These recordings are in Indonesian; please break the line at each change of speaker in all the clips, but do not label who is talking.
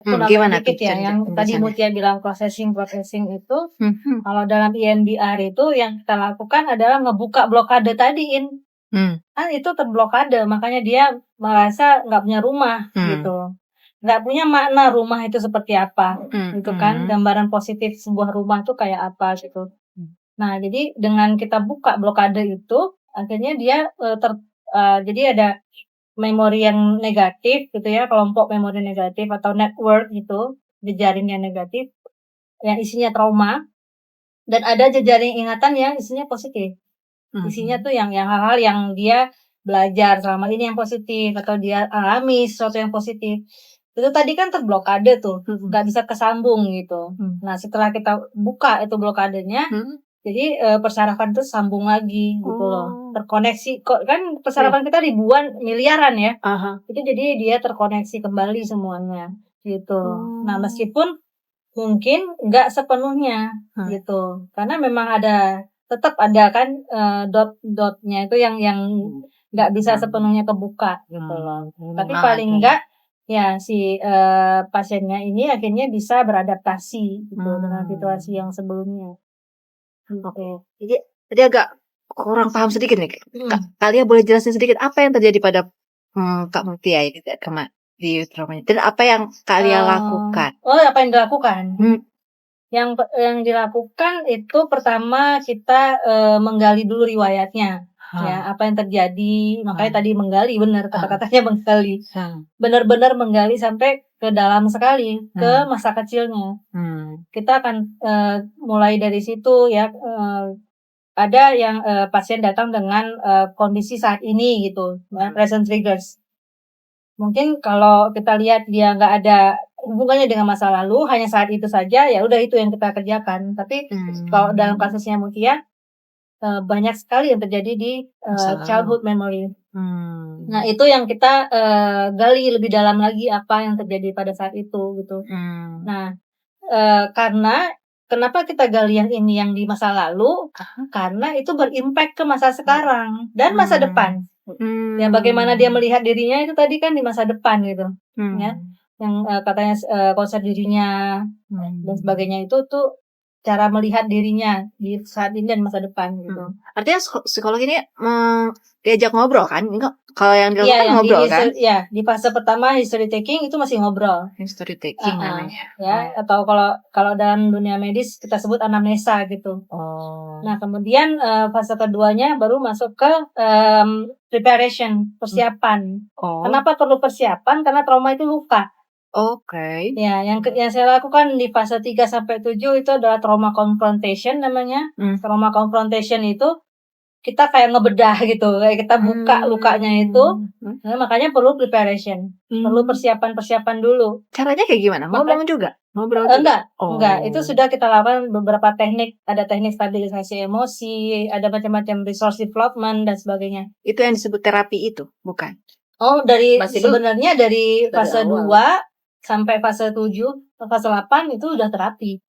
Aku
Gimana
nambahin dikit
tuh
ya, yang tadi
penjelasannya?
Mutia bilang processing itu, kalau dalam EMDR itu yang kita lakukan adalah ngebuka blokade tadi, kan itu terblokade, makanya dia merasa nggak punya rumah gitu, nggak punya makna rumah itu seperti apa, gitu kan, gambaran positif sebuah rumah tuh kayak apa gitu. Nah, jadi dengan kita buka blokade itu, akhirnya dia jadi ada memori yang negatif gitu ya, kelompok memori negatif atau network gitu, jejaring yang negatif, yang isinya trauma, dan ada jejaring ingatan yang isinya positif. Isinya tuh yang hal-hal yang dia belajar selama ini yang positif, atau dia alami sesuatu yang positif. Itu tadi kan terblokade tuh, nggak bisa kesambung gitu. Nah, setelah kita buka itu blokadenya, jadi persarafan itu sambung lagi gitu loh, terkoneksi. Kok kan persarafan kita ribuan, miliaran ya. Itu jadi dia terkoneksi kembali semuanya gitu. Nah, meskipun mungkin nggak sepenuhnya gitu, karena memang tetap ada kan dot-dotnya itu yang nggak bisa sepenuhnya kebuka gitu loh. Tapi paling nggak ya si pasiennya ini akhirnya bisa beradaptasi gitu dengan situasi yang sebelumnya.
Oke. Jadi agak kurang paham sedikit nih. Kalian boleh jelasin sedikit apa yang terjadi pada Kak Mutia ini di traumanya? Dan apa yang kalian lakukan?
Apa yang dilakukan? Yang dilakukan itu pertama kita menggali dulu riwayatnya. Ya, apa yang terjadi, makanya tadi menggali, benar kata-katanya menggali. Benar-benar menggali sampai ke dalam sekali, ke masa kecilnya. Kita akan mulai dari situ ya, ada yang pasien datang dengan kondisi saat ini gitu, present triggers. Mungkin kalau kita lihat dia nggak ada hubungannya dengan masa lalu, hanya saat itu saja, ya udah itu yang kita kerjakan. Tapi kalau dalam kasusnya Mutia, banyak sekali yang terjadi di childhood memory. Nah, itu yang kita gali lebih dalam lagi apa yang terjadi pada saat itu gitu. Nah, karena kenapa kita gali yang ini yang di masa lalu? Karena itu berimpact ke masa sekarang dan masa depan. Ya, bagaimana dia melihat dirinya itu tadi kan di masa depan gitu, ya. Yang katanya konsep dirinya dan sebagainya itu tuh cara melihat dirinya di saat ini dan masa depan gitu.
Artinya psikolog ini diajak ngobrol kan? Enggak, kalau yang dilakukan
Iya,
ngobrol kan?
Iya, di fase pertama history taking itu masih ngobrol.
History taking namanya.
Ya, atau kalau dalam dunia medis kita sebut anamnesa gitu. Nah, kemudian fase keduanya baru masuk ke preparation, persiapan. Kenapa perlu persiapan? Karena trauma itu luka. Ya, yang saya lakukan di fase 3 sampai 7 itu adalah trauma confrontation namanya. Trauma confrontation itu kita kayak ngebedah gitu, kayak kita buka lukanya itu. Nah, makanya perlu preparation, perlu persiapan dulu.
Caranya kayak gimana? Ngomong juga? Ngobrol juga?
Enggak. Itu sudah kita lakukan beberapa teknik. Ada teknik stabilisasi emosi, ada macam-macam resource development dan sebagainya.
Itu yang disebut terapi itu, bukan?
Sebenarnya dari fase 2 sampai fase 7, fase 8 itu udah terapi.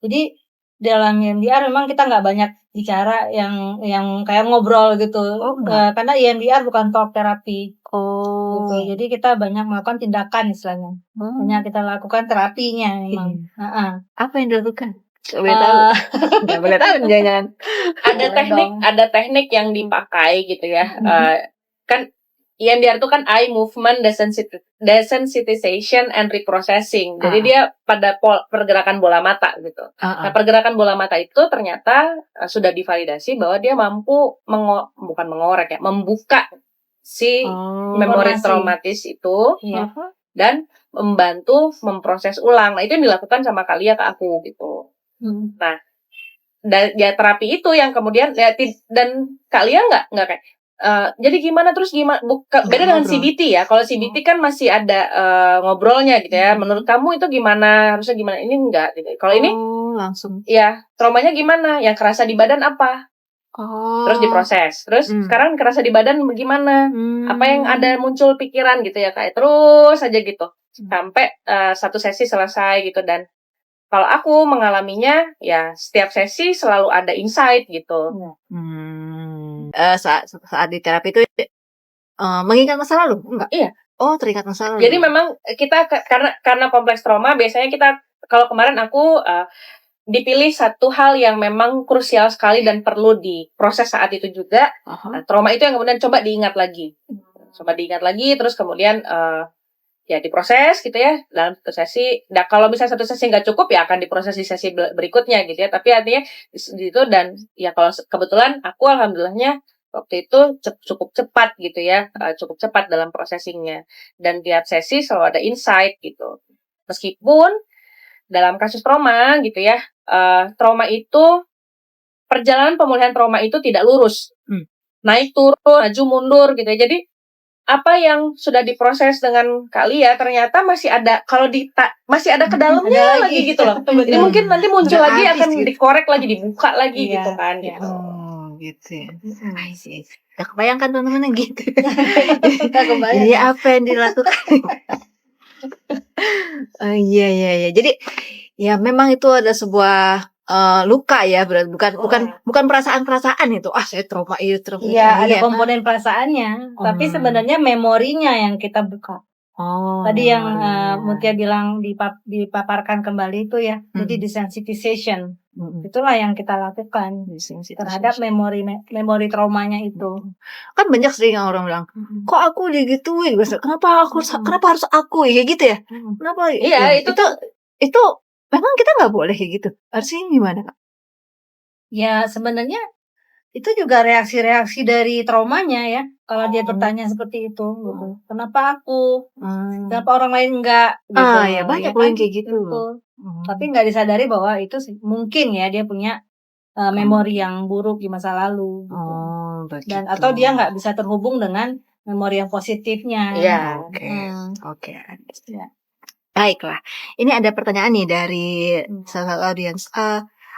Jadi dalam EMDR memang kita nggak banyak bicara yang kayak ngobrol gitu. Karena EMDR bukan talk terapi. Gitu. Jadi kita banyak melakukan tindakan istilahnya. Banyak kita lakukan terapinya memang.
Apa yang dilakukan? Boleh tahu? Nggak boleh tahu, jangan.
Ada teknik yang dipakai gitu ya. Kan EMDR itu kan eye movement desensitization and reprocessing. Jadi dia pada pergerakan bola mata gitu. Nah, pergerakan bola mata itu ternyata sudah divalidasi bahwa dia mampu bukan mengorek ya, membuka si memori traumatis itu dan membantu memproses ulang. Nah, itu yang dilakukan sama Kalia ke aku gitu. Nah, ya terapi itu yang kemudian ya, dan Kalia nggak kayak jadi gimana beda dengan CBT ya. Kalau CBT kan masih ada ngobrolnya gitu ya. Menurut kamu itu gimana? Harusnya gimana? Ini enggak gitu. Kalau ini
langsung.
Ya, traumanya gimana? Yang kerasa di badan apa? Terus diproses. Terus sekarang kerasa di badan bagaimana? Apa yang ada muncul pikiran gitu ya, kayak terus aja gitu. Sampai satu sesi selesai gitu. Dan kalau aku mengalaminya ya setiap sesi selalu ada insight gitu.
Saat di terapi itu mengingat masa lalu? Enggak?
Iya.
Teringat masa lalu.
Jadi memang kita karena kompleks trauma, biasanya kita, kalau kemarin aku dipilih satu hal yang memang krusial sekali dan perlu diproses saat itu juga. Nah, trauma itu yang kemudian coba diingat lagi. Terus kemudian ya diproses gitu ya dalam satu sesi. Nah, kalau misalnya satu sesi nggak cukup, ya akan diproses di sesi berikutnya gitu ya. Tapi artinya itu, dan ya kalau kebetulan aku alhamdulillahnya waktu itu cukup cepat gitu ya, cukup cepat dalam processingnya. Dan tiap sesi selalu ada insight gitu. Meskipun dalam kasus trauma gitu ya, trauma itu, perjalanan pemulihan trauma itu tidak lurus. Naik turun, maju mundur gitu ya. Jadi apa yang sudah diproses dengan Kak Lia ternyata masih ada, masih ada ke dalamnya lagi gitu loh. Jadi mungkin nanti muncul lagi, akan dikorek lagi, dibuka lagi gitu kan. Gitu.
Gitu ya. Sih. Udah kebayangkan teman-teman gitu. Jadi apa yang dilakukan? Iya. Jadi ya memang itu ada sebuah luka ya, berarti bukan perasaan itu. Saya trauma itu.
Iya, ada komponen perasaannya, tapi sebenarnya memorinya yang kita buka. Tadi yang Mutia bilang dipaparkan kembali itu ya, jadi desensitization. Itulah yang kita lakukan terhadap memori traumanya itu.
Kan banyak sering orang bilang, kok aku digituin? Kenapa harus aku ya gitu ya? Kenapa?
Iya,
itu memang kita nggak boleh kayak gitu. Artinya gimana, Kak?
Ya sebenarnya itu juga reaksi-reaksi dari traumanya ya. Kalau dia bertanya seperti itu, gitu. Kenapa aku? Kenapa orang lain enggak? Gitu.
Ya banyak loh yang kayak gitu.
Tapi nggak disadari bahwa itu mungkin ya dia punya memori yang buruk di masa lalu. Gitu. Dan atau dia nggak bisa terhubung dengan memori yang positifnya.
Iya. Oke. Ya. Baiklah, ini ada pertanyaan nih dari salah satu audiens.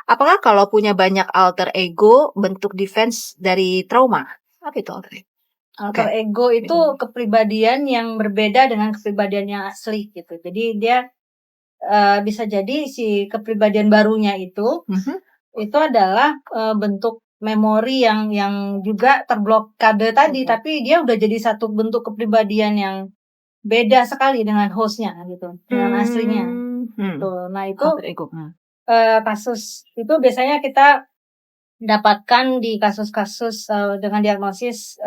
Apakah kalau punya banyak alter ego bentuk defense dari trauma? Apa itu alter ego?
Alter ego itu kepribadian yang berbeda dengan kepribadian yang asli gitu. Jadi dia bisa jadi si kepribadian barunya itu adalah bentuk memori yang juga terblokade tadi, tapi dia udah jadi satu bentuk kepribadian yang beda sekali dengan hostnya gitu, dengan aslinya. Tuh, nah itu kasus itu biasanya kita dapatkan di kasus-kasus dengan diagnosis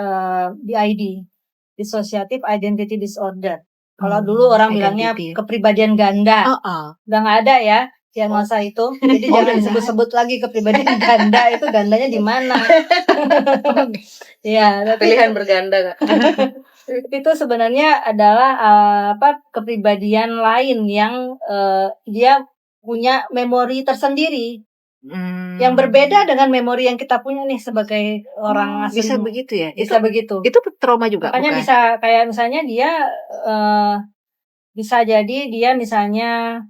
DID, Dissociative Identity Disorder. Kalau dulu orang bilangnya kepribadian ganda, udah nggak ada ya diagnosa itu, jadi jangan disebut-sebut lagi kepribadian ganda. Itu gandanya di mana? Ya,
pilihan berganda Kak.
Itu sebenarnya adalah kepribadian lain yang dia punya memori tersendiri yang berbeda dengan memori yang kita punya nih sebagai orang asli.
Bisa begitu ya?
Bisa begitu.
Itu trauma juga.
Makanya bisa kayak misalnya dia bisa jadi dia misalnya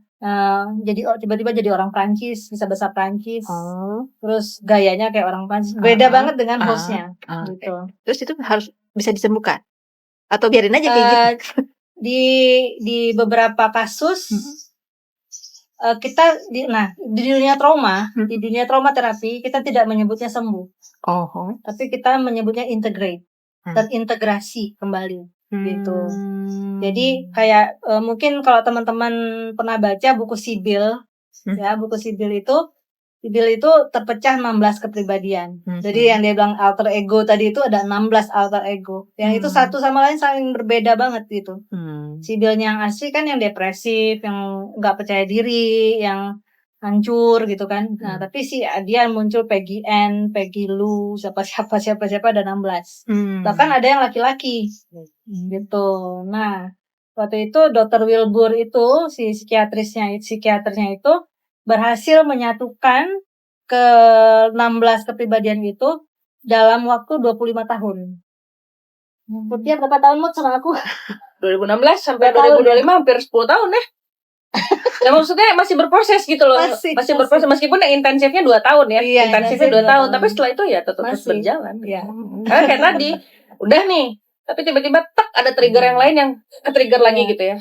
jadi tiba-tiba jadi orang Prancis, bisa bahasa Prancis, terus gayanya kayak orang Prancis, beda banget dengan hostnya. Gitu.
Terus itu harus bisa disembuhkan? Atau biarin aja kayak gitu?
Di beberapa kasus kita di dunia trauma, di dunia trauma terapi kita tidak menyebutnya sembuh. Tapi kita menyebutnya integrate, terintegrasi kembali gitu. Jadi kayak mungkin kalau teman-teman pernah baca buku Sibyl, ya buku Sibyl itu terpecah 16 kepribadian. Jadi yang dia bilang alter ego tadi itu ada 16 alter ego. Yang itu satu sama lain saling berbeda banget gitu. Sibylnya yang asli kan yang depresif, yang nggak percaya diri, yang hancur gitu kan. Nah, tapi dia muncul Peggy N, Peggy Lou, siapa ada 16. Bahkan ada yang laki-laki. Gitu. Nah, waktu itu Dr. Wilbur itu si psikiaternya itu berhasil menyatukan ke 16 kepribadian itu dalam waktu 25 tahun. Mutia berapa tahun Mut sama aku?
2016 sampai 2025 hampir 10 tahun ya. Ya maksudnya masih berproses gitu loh. Masih berproses meskipun yang intensifnya 2 tahun ya.
Iya,
intensifnya 2 tahun, tapi setelah itu ya tetap terus berjalan.
Iya.
Karena kayak tadi, udah nih, tapi tiba-tiba ada trigger yang lain yang ke-trigger lagi gitu ya.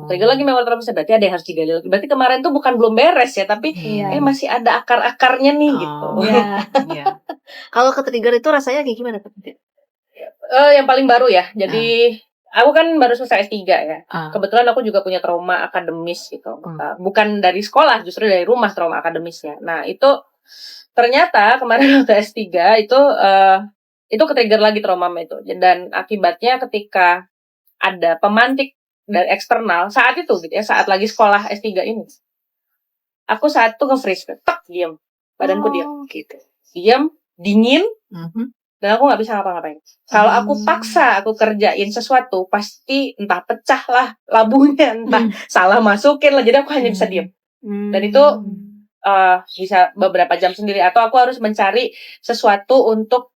Trigger lagi memori trauma, berarti ada yang harus digali lagi. Berarti kemarin tuh bukan belum beres ya, tapi masih ada akar-akarnya nih gitu.
Kalau ke-trigger itu rasanya kayak gimana?
Yang paling baru ya. Jadi aku kan baru selesai S3 ya.
Kebetulan
aku juga punya trauma akademis gitu. Bukan dari sekolah, justru dari rumah trauma akademisnya. Nah, itu ternyata kemarin waktu S3 itu ke-trigger lagi trauma itu. Dan akibatnya ketika ada pemantik dari eksternal saat itu gitu ya, saat lagi sekolah S3 ini. Aku saat itu nge-freeze, diam. Badanku diam gitu. Diam, dingin. Dan aku nggak bisa ngapa-ngapain. Kalau aku paksa aku kerjain sesuatu, pasti entah pecah lah labuhnya, entah salah masukin lah. Jadi aku hanya bisa diam. Dan itu bisa beberapa jam sendiri. Atau aku harus mencari sesuatu untuk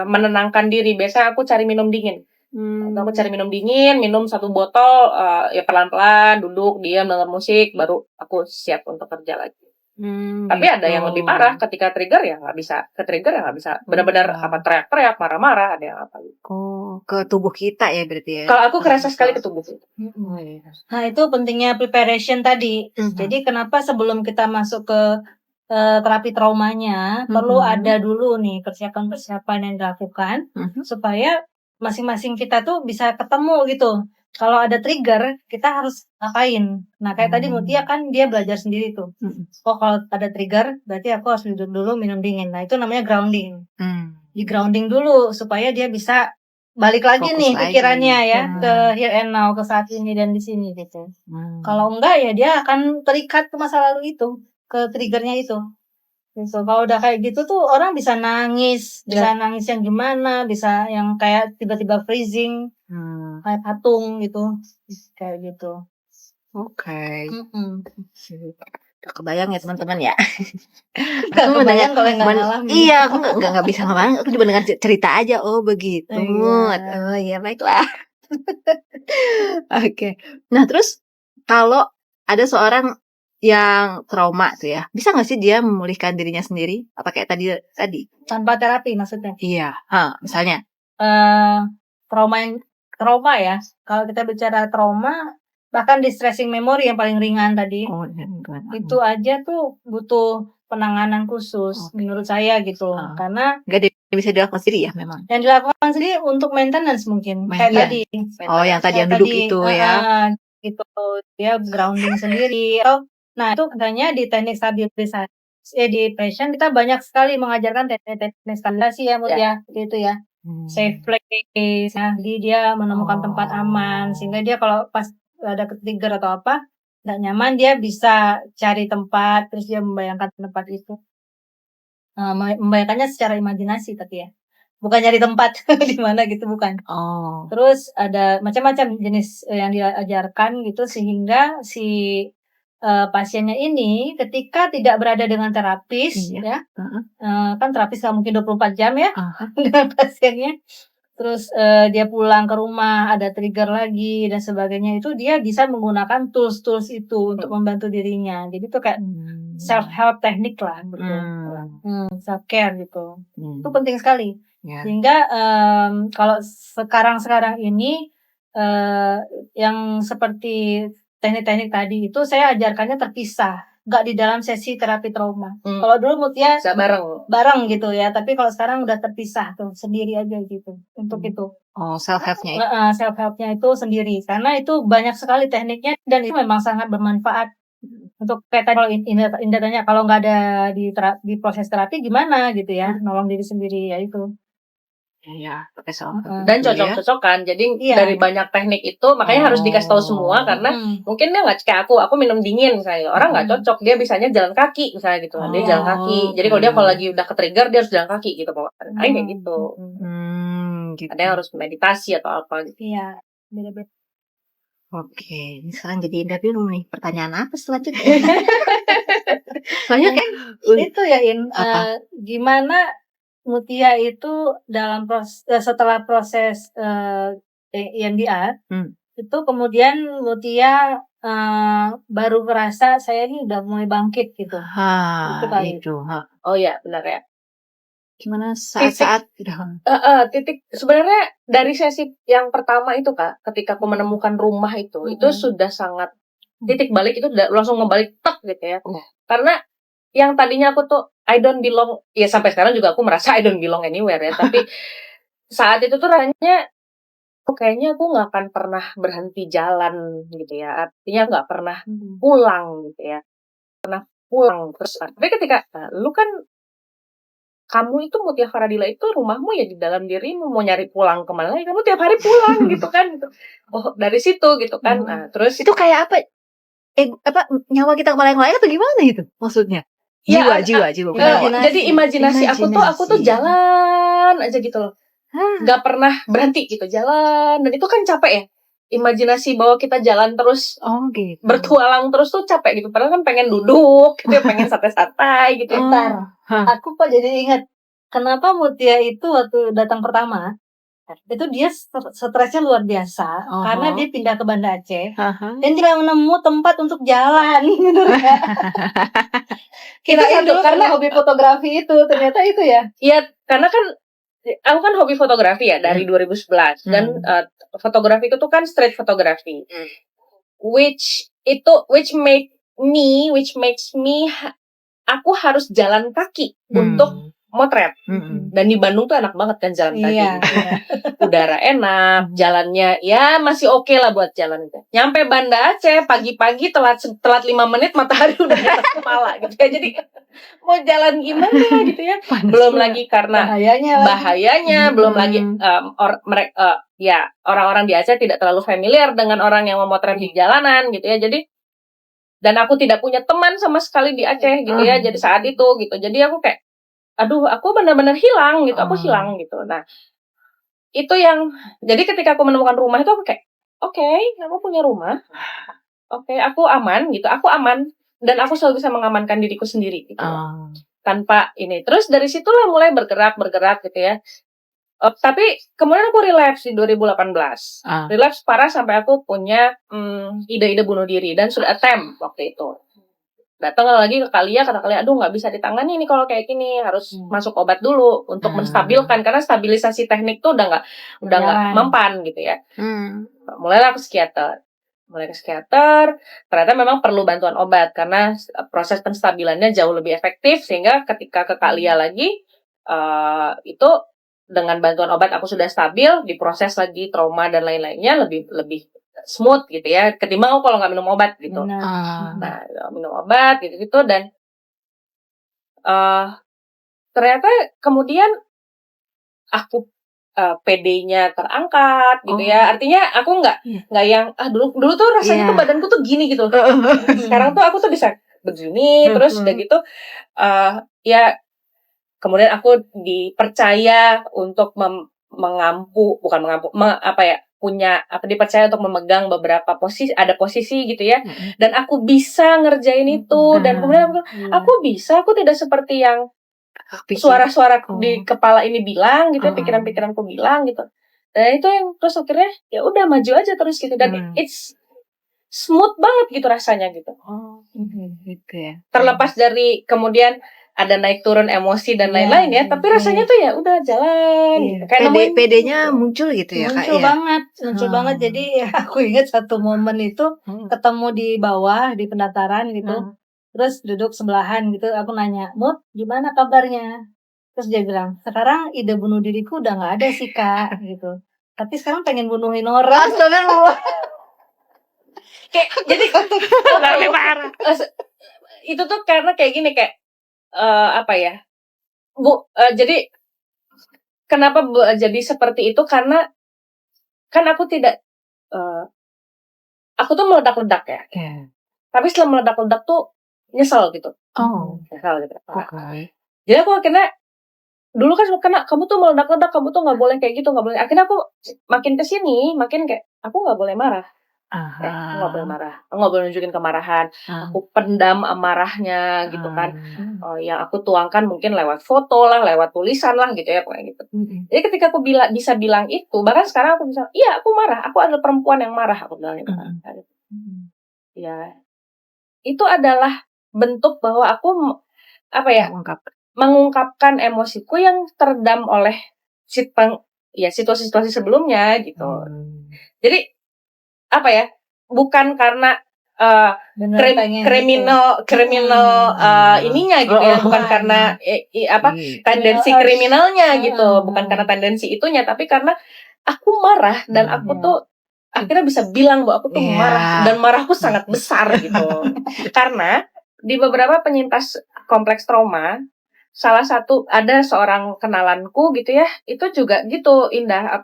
menenangkan diri. Biasanya aku cari minum dingin. Atau aku cari minum dingin, minum 1 botol, ya pelan-pelan, duduk, diam, denger musik, baru aku siap untuk kerja lagi. Tapi ada yang lebih parah, ketika trigger ya nggak bisa, benar-benar teriak-teriak, marah-marah, ada yang apa gitu.
Ke tubuh kita ya berarti ya.
Kalau aku kerasa sekali ke tubuh itu.
Nah, itu pentingnya preparation tadi. Jadi kenapa sebelum kita masuk ke terapi traumanya, perlu ada dulu nih persiapan-persiapan yang dilakukan supaya masing-masing kita tuh bisa ketemu gitu. Kalau ada trigger, kita harus ngapain? Nah, kayak tadi Mutia kan dia belajar sendiri tuh. Kalau ada trigger, berarti aku harus duduk dulu minum dingin. Nah, itu namanya grounding. Di grounding dulu supaya dia bisa balik lagi fokus nih pikirannya ya ke here and now, ke saat ini dan di sini gitu. Kalau enggak ya dia akan terikat ke masa lalu itu, ke triggernya itu. Gitu. Kalau udah kayak gitu tuh orang bisa nangis, bisa nangis yang gimana, bisa yang kayak tiba-tiba freezing, kayak patung gitu, kayak gitu.
Oke. Gak kebayang ya teman-teman ya.
Gak kebayang kalau nggak ngalamin.
Iya, aku nggak bisa ngalamin. Aku cuma dengar cerita aja. Oh begitu. Oh iya baiklah. Oke. Nah terus kalau ada seorang yang trauma tuh ya, bisa nggak sih dia memulihkan dirinya sendiri? Apa kayak tadi?
Tanpa terapi maksudnya?
Iya. Misalnya.
Trauma ya. Kalau kita bicara trauma, bahkan distressing memory yang paling ringan tadi, itu aja tuh butuh penanganan khusus menurut saya gitu. Karena
nggak bisa dilakukan sendiri ya memang.
Yang dilakukan sendiri untuk maintenance mungkin. Kayak tadi.
Yang tadi yang duduk itu ya.
Gitu. Dia grounding sendiri. Nah itu katanya di teknik stabilisasi depression kita banyak sekali mengajarkan teknik stabilisasi ya Mutia, gitu ya. Safe place, dia menemukan tempat aman sehingga dia kalau pas ada trigger atau apa nggak nyaman dia bisa cari tempat terus dia membayangkan tempat itu, membayangkannya secara imajinasi tapi ya bukan nyari tempat di mana gitu, bukan. Terus ada macam-macam jenis yang diajarkan gitu sehingga si pasiennya ini ketika tidak berada dengan terapis ya, kan terapis nggak mungkin 24 jam ya dengan pasiennya. Terus dia pulang ke rumah ada trigger lagi dan sebagainya, itu dia bisa menggunakan tools itu untuk membantu dirinya. Jadi itu kayak self help teknik lah gitu. Self care gitu. Itu penting sekali. Sehingga kalau sekarang ini yang seperti teknik-teknik tadi itu saya ajarkannya terpisah, nggak di dalam sesi terapi trauma. Kalau dulu Mutia bareng gitu ya, tapi kalau sekarang udah terpisah tuh sendiri aja gitu untuk itu.
Self helpnya itu.
Self helpnya itu sendiri karena itu banyak sekali tekniknya dan itu memang sangat bermanfaat. Untuk kayak tadi kalau Indah tanya kalau nggak ada di proses terapi gimana gitu ya, nolong diri sendiri ya itu.
Iya, pakai
dan cocok-cocokan. Jadi dari banyak teknik itu makanya harus dikasih tahu semua karena mungkin dia nggak kayak aku minum dingin misalnya. Orang nggak cocok, dia bisanya jalan kaki misalnya gitu. Dia jalan kaki. Jadi kalau dia lagi udah ke-trigger dia harus jalan kaki gitu pokoknya. Kayak gitu. Gitu. Ada yang harus meditasi atau apa gitu.
Iya, beda-beda.
Oke, ini sekarang jadi Indah bingung nih. Pertanyaan apa selanjutnya? Soalnya kan
itu ya gimana Mutia itu dalam setelah proses EMDR itu kemudian Mutia baru merasa saya ini udah mulai bangkit gitu.
Itu.
Oh ya benar ya.
Gimana saat
titik sebenarnya dari sesi yang pertama itu Kak, ketika aku menemukan rumah itu sudah sangat titik balik itu langsung ngebalik tek gitu ya. Karena yang tadinya aku tuh I don't belong, ya sampai sekarang juga aku merasa I don't belong anywhere ya, tapi saat itu tuh rasanya kayaknya aku nggak akan pernah berhenti jalan gitu ya. Artinya nggak pernah pulang gitu ya. Pulang terus. Tapi ketika lu kan kamu itu Mutia Faradila itu rumahmu ya di dalam dirimu, mau nyari pulang kemana lagi kamu tiap hari pulang gitu kan gitu. Oh dari situ gitu kan. Nah terus
Itu kayak apa? Nyawa kita melayang-layang atau gimana itu maksudnya?
ya,
Jiwa.
jadi imajinasi aku tuh jalan aja gitu loh, nggak pernah berhenti gitu jalan, dan itu kan capek ya. Imajinasi bahwa kita jalan terus,
gitu.
bertualang terus tuh capek gitu. Padahal kan pengen duduk, gitu ya, pengen santai-santai gitu.
Bentar, aku kok jadi ingat kenapa Mutia itu waktu datang pertama itu dia stresnya luar biasa karena dia pindah ke Banda Aceh dan tidak menemu tempat untuk jalan gitu ya. Kirain dulu karena hobi fotografi itu ternyata itu ya.
Iya, karena kan aku kan hobi fotografi ya dari 2011 dan fotografi itu tuh kan street photography, which makes me aku harus jalan kaki untuk motret. Dan di Bandung tuh enak banget kan jalan kaki.
Iya.
Udara enak, jalannya ya masih oke lah buat jalan. Nyampe Banda Aceh pagi-pagi telat 5 menit matahari udah di atas kepala gitu ya. Jadi mau jalan gimana gitu ya. Belum lagi karena bahayanya belum lagi orang-orang di Aceh tidak terlalu familiar dengan orang yang memotret di jalanan gitu ya. Jadi dan aku tidak punya teman sama sekali di Aceh gitu ya. Jadi saat itu gitu. Jadi aku kayak aduh, aku benar-benar hilang gitu. Aku hilang gitu. Nah, itu yang jadi ketika aku menemukan rumah itu aku kayak oke, aku punya rumah. Oke, aku aman gitu. Aku aman dan aku selalu bisa mengamankan diriku sendiri gitu. Tanpa ini. Terus dari situlah mulai bergerak gitu ya. Tapi kemudian aku relapse di 2018. Relapse parah sampai aku punya ide-ide bunuh diri dan sudah attempt waktu itu. Datang lagi ke Kalia, kata Kalia, aduh nggak bisa ditangani nih kalau kayak gini, harus masuk obat dulu untuk menstabilkan, karena stabilisasi teknik tuh udah nggak mempan gitu ya. Mulailah ke psikiater, ternyata memang perlu bantuan obat karena proses penstabilannya jauh lebih efektif, sehingga ketika ke Kalia lagi itu dengan bantuan obat aku sudah stabil, diproses lagi trauma dan lain-lainnya lebih smooth gitu ya, ketimbang aku kalau nggak minum obat gitu. Nah, minum obat gitu dan ternyata kemudian aku PD-nya terangkat gitu ya. Artinya aku nggak yang dulu tuh rasanya tuh badanku tuh gini gitu. Sekarang tuh aku tuh bisa begini terus udah gitu ya kemudian aku dipercaya untuk dipercaya untuk memegang beberapa posisi gitu ya, dan aku bisa ngerjain itu, dan kemudian aku tidak seperti yang suara-suara di kepala ini bilang gitu, pikiran-pikiranku bilang gitu, dan itu yang terus akhirnya ya udah maju aja terus gitu, dan it's smooth banget gitu rasanya gitu.
Gitu ya.
Terlepas dari kemudian ada naik turun emosi dan lain-lain ya, tapi rasanya tuh ya udah jalan.
Kayak PD-nya muncul gitu ya,
Kak. Muncul banget. Jadi aku ingat satu momen itu ketemu di bawah di pendataran gitu. Terus duduk sebelahan gitu, aku nanya, "Mut, gimana kabarnya?" Terus dia bilang, "Sekarang ide bunuh diriku udah nggak ada sih, Kak," gitu. Tapi sekarang pengen bunuhin orang. Astagfirullah.
Jadi parah. Itu tuh karena kayak gini, kayak jadi kenapa jadi seperti itu, karena kan aku tidak aku tuh meledak-ledak ya. Tapi setelah meledak-ledak tuh nyesel gitu. Nyesel gitu. Jadi aku akhirnya dulu kan kamu tuh meledak-ledak, kamu tuh nggak boleh kayak gitu, nggak boleh. Akhirnya aku makin kesini makin kayak aku nggak boleh marah. Aku nggak boleh marah, aku nggak boleh nunjukin kemarahan, aku pendam amarahnya gitu kan. Yang aku tuangkan mungkin lewat foto lah, lewat tulisan lah gitu ya, kayak gitu. Jadi ketika aku bisa bilang itu, bahkan sekarang aku bisa, iya aku marah, aku adalah perempuan yang marah, aku bilang gitu. Ya, itu adalah bentuk bahwa aku mengungkapkan emosiku yang teredam oleh situasi-situasi sebelumnya gitu. Jadi bukan karena kriminal ininya gitu ya, bukan karena tendensi kriminalnya gitu, bukan karena tendensi itunya, tapi karena aku marah dan aku tuh akhirnya bisa bilang bahwa aku tuh marah dan marahku sangat besar gitu. Karena di beberapa penyintas kompleks trauma, salah satu ada seorang kenalanku gitu ya, itu juga gitu Indah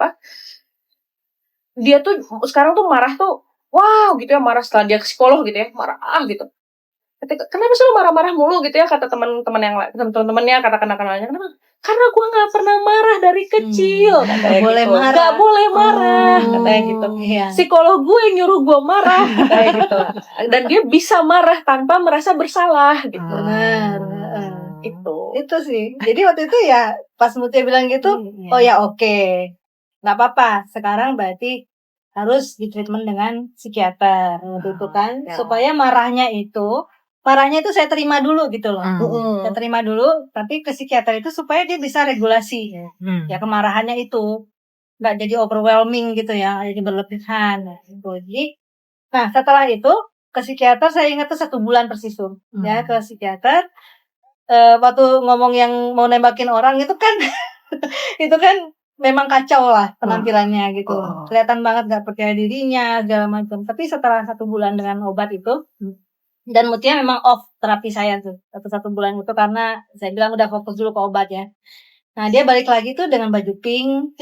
dia tuh sekarang tuh marah tuh wow gitu ya, marah setelah dia ke psikolog gitu ya, marah gitu. Kenapa sih lu marah-marah mulu gitu ya, kata teman-temannya, kata kenal-kenalnya, kenapa? Karena gue nggak pernah marah dari kecil, katanya
boleh
gitu.
marah.
Nggak boleh marah, katanya gitu.
Iya.
Psikolog gue yang nyuruh gue marah, katanya gitu. Dan dia bisa marah tanpa merasa bersalah gitu.
Benar.
Itu
sih. Jadi waktu itu ya pas Mutia bilang gitu, oh ya oke. Nggak apa-apa. Sekarang berarti harus di treatment dengan psikiater gitu kan, supaya marahnya itu saya terima dulu gitu loh. Saya terima dulu, tapi ke psikiater itu supaya dia bisa regulasi ya kemarahannya itu, nggak jadi overwhelming gitu ya, jadi berlebihan gitu. Jadi, nah setelah itu ke psikiater, saya ingat tuh 1 bulan persis tuh ya ke psikiater. Waktu ngomong yang mau nembakin orang itu kan itu kan memang kacau lah penampilannya gitu. Kelihatan banget gak percaya dirinya segala macam. Tapi setelah 1 bulan dengan obat itu, dan Mutia memang off terapi saya tuh satu bulan itu karena saya bilang udah fokus dulu ke obat ya. Nah dia balik lagi tuh dengan baju pink,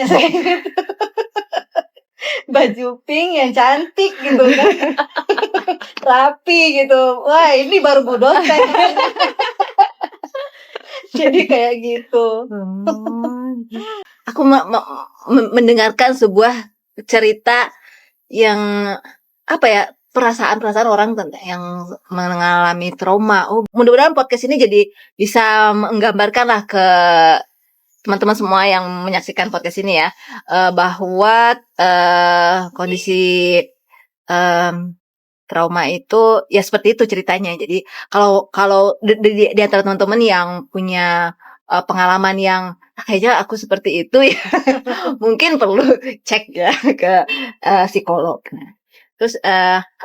baju pink yang cantik gitu kan, rapi gitu. Wah ini baru Bu dosen. Jadi kayak gitu.
Aku mendengarkan sebuah cerita yang perasaan-perasaan orang yang mengalami trauma. Mudah-mudahan podcast ini jadi bisa menggambarkan lah ke teman-teman semua yang menyaksikan podcast ini ya, bahwa kondisi trauma itu ya seperti itu ceritanya. Jadi kalau di antara teman-teman yang punya pengalaman yang kayaknya aku seperti itu ya, mungkin perlu cek ya ke psikolog. Nah, terus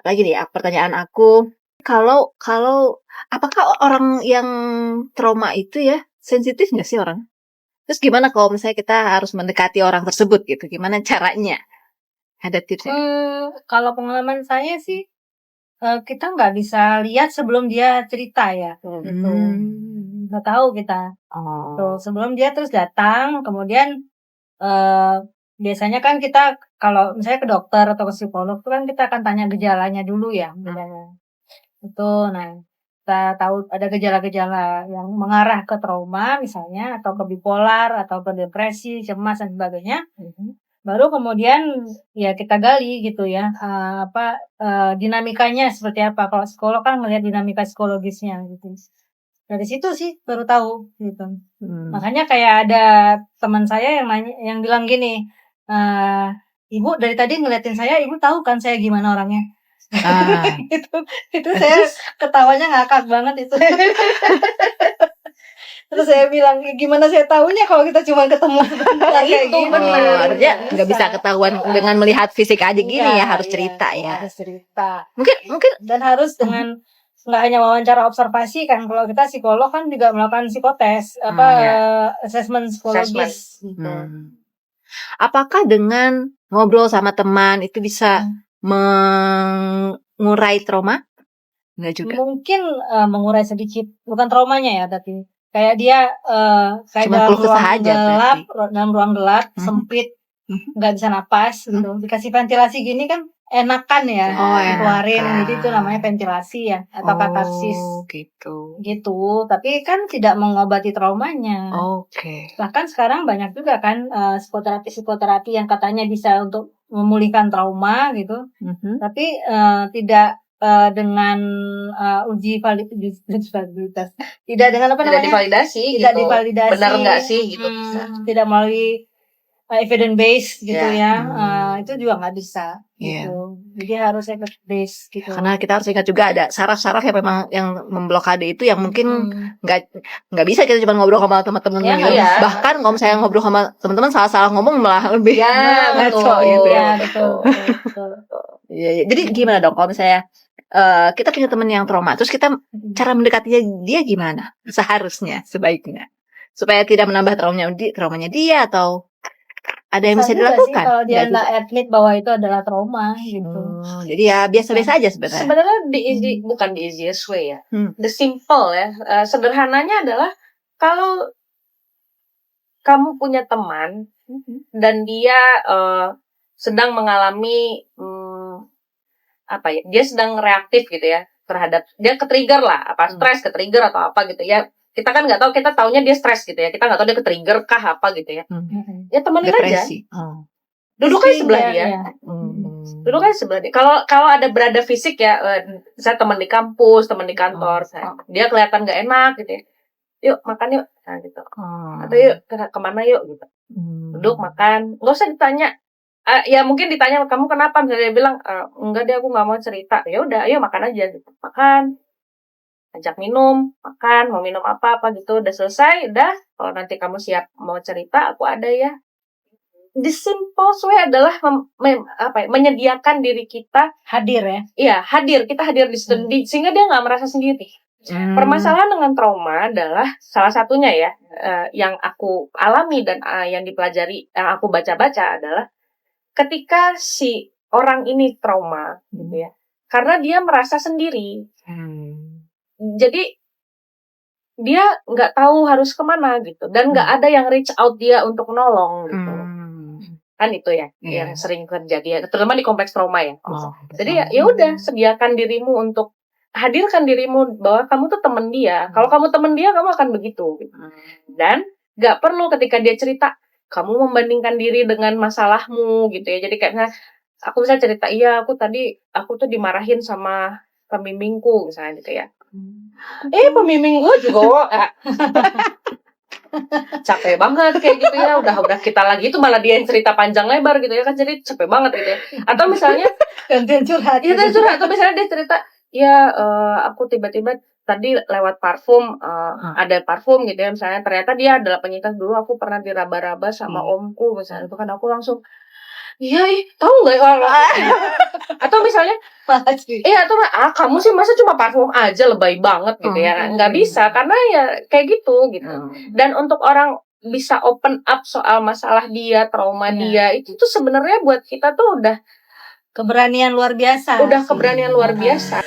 lagi nih pertanyaan aku, kalau apakah orang yang trauma itu ya sensitif nggak sih orang? Terus gimana kalau misalnya kita harus mendekati orang tersebut gitu? Gimana caranya? Ada tipsnya?
Kalau pengalaman saya sih, kita nggak bisa lihat sebelum dia cerita ya, gitu. Nggak tahu kita. Tuh, sebelum dia terus datang, kemudian biasanya kan kita kalau misalnya ke dokter atau ke psikolog tuh kan kita akan tanya gejalanya dulu ya, gejalanya. Itu, nah kita tahu ada gejala-gejala yang mengarah ke trauma misalnya, atau ke bipolar, atau ke depresi, cemas dan sebagainya. Baru kemudian ya kita gali gitu ya, dinamikanya seperti apa. Kalau psikolog kan melihat dinamika psikologisnya gitu. Dari situ sih baru tahu gitu. Makanya kayak ada teman saya yang bilang gini, ibu dari tadi ngeliatin saya, ibu tahu kan saya gimana orangnya. itu saya ketawanya ngakak banget itu. Terus saya bilang, gimana saya tahunya kalau kita cuma ketemu kayak gitu.
Artinya nggak bisa ketahuan dengan melihat fisik aja gini ya, harus cerita ya.
Harus cerita.
Mungkin
dan harus dengan nggak hanya wawancara observasi kan, kalau kita psikolog kan juga melakukan psikotes, asesmen psikologis. Gitu.
Apakah dengan ngobrol sama teman itu bisa mengurai trauma? Enggak juga.
Mungkin mengurai sedikit, bukan traumanya ya, tapi kayak dia kayak dalam ruang gelap sempit, nggak bisa napas gitu, dikasih ventilasi gini kan enakan ya, keluarin. Jadi itu namanya ventilasi ya, atau katarsis gitu. Tapi kan tidak mengobati traumanya. Bahkan sekarang banyak juga kan psikoterapi yang katanya bisa untuk memulihkan trauma gitu, tapi tidak dengan uji validitas, tidak dengan
tidak divalidasi, benar nggak sih gitu,
tidak melalui evidence base gitu ya. Itu juga nggak bisa gitu. Jadi harus evidence base gitu.
Karena kita harus ingat juga ada saraf-saraf yang memang yang memblokade itu yang mungkin nggak bisa kita cuma ngobrol sama teman-teman bahkan kalau misalnya ngobrol sama teman-teman salah-salah ngomong malah lebih
betul
gitu ya.
Betul.
Jadi gimana dong kalau misalnya kita punya teman yang trauma, terus kita cara mendekatinya dia gimana seharusnya, sebaiknya supaya tidak menambah traumanya dia atau ada yang bisa
juga sih
dilakukan.
kalau dia
Nggak
nggak admit bahwa itu adalah trauma gitu.
Jadi ya biasa-biasa aja sebenarnya.
Sebenarnya bukan the easiest way ya. The simple ya. Sederhananya adalah kalau kamu punya teman dan dia sedang mengalami dia sedang reaktif gitu ya terhadap, dia ke-trigger lah, stres, ke-trigger atau apa gitu ya. Kita kan nggak tahu, kita taunya dia stres gitu ya. Kita nggak tahu dia ke-trigger kah apa gitu ya. Ya temenin
Depresi.
aja. Duduk aja sebelah dia. Duduk aja sebelah dia. Kalau ada berada fisik ya, saya teman di kampus, teman di kantor, dia kelihatan nggak enak gitu ya. Yuk makan yuk, nah gitu. Atau yuk kemana yuk gitu. Duduk makan, nggak usah ditanya. Ya mungkin ditanya kamu kenapa, misalnya dia bilang enggak deh aku nggak mau cerita. Ya udah, ayo makan aja gitu. Makan, ajak minum, makan, mau minum apa gitu. Udah selesai, udah. Kalau nanti kamu siap mau cerita, aku ada ya. The simple way adalah menyediakan diri kita
hadir ya.
Iya, hadir. Kita hadir di situ sehingga dia nggak merasa sendiri. Permasalahan dengan trauma adalah salah satunya ya yang aku alami dan yang dipelajari, yang aku baca-baca adalah ketika si orang ini trauma gitu ya, karena dia merasa sendiri. Jadi dia nggak tahu harus kemana gitu, dan nggak ada yang reach out dia untuk nolong gitu. Kan itu ya yang sering terjadi ya, terutama di kompleks trauma ya. Jadi ya udah, sediakan dirimu untuk hadirkan dirimu bahwa kamu tuh temen dia. Kalau kamu temen dia, kamu akan begitu gitu. Dan nggak perlu ketika dia cerita kamu membandingkan diri dengan masalahmu gitu ya. Jadi kayaknya aku bisa cerita, iya aku tuh dimarahin sama pembimbingku misalnya gitu ya. Pembimbing gue juga capek banget kayak gitu ya. Udah kita lagi itu malah dia yang cerita panjang lebar gitu ya kan, jadi capek banget gitu ya. Atau misalnya
gantian curhat.
Iya, curhat. Atau misalnya dia cerita, ya aku tiba-tiba tadi lewat parfum, ada parfum gitu ya, misalnya ternyata dia adalah penyintas dulu, aku pernah diraba-raba sama omku misalnya, itu kan aku langsung iya tahu nggak ya. Atau misalnya atau kamu sih masa cuma parfum aja, lebay banget gitu ya. Nggak bisa, karena ya kayak gitu. Dan untuk orang bisa open up soal masalah dia, trauma dia, itu tuh sebenarnya buat kita tuh udah
keberanian luar biasa.
Keberanian luar biasa.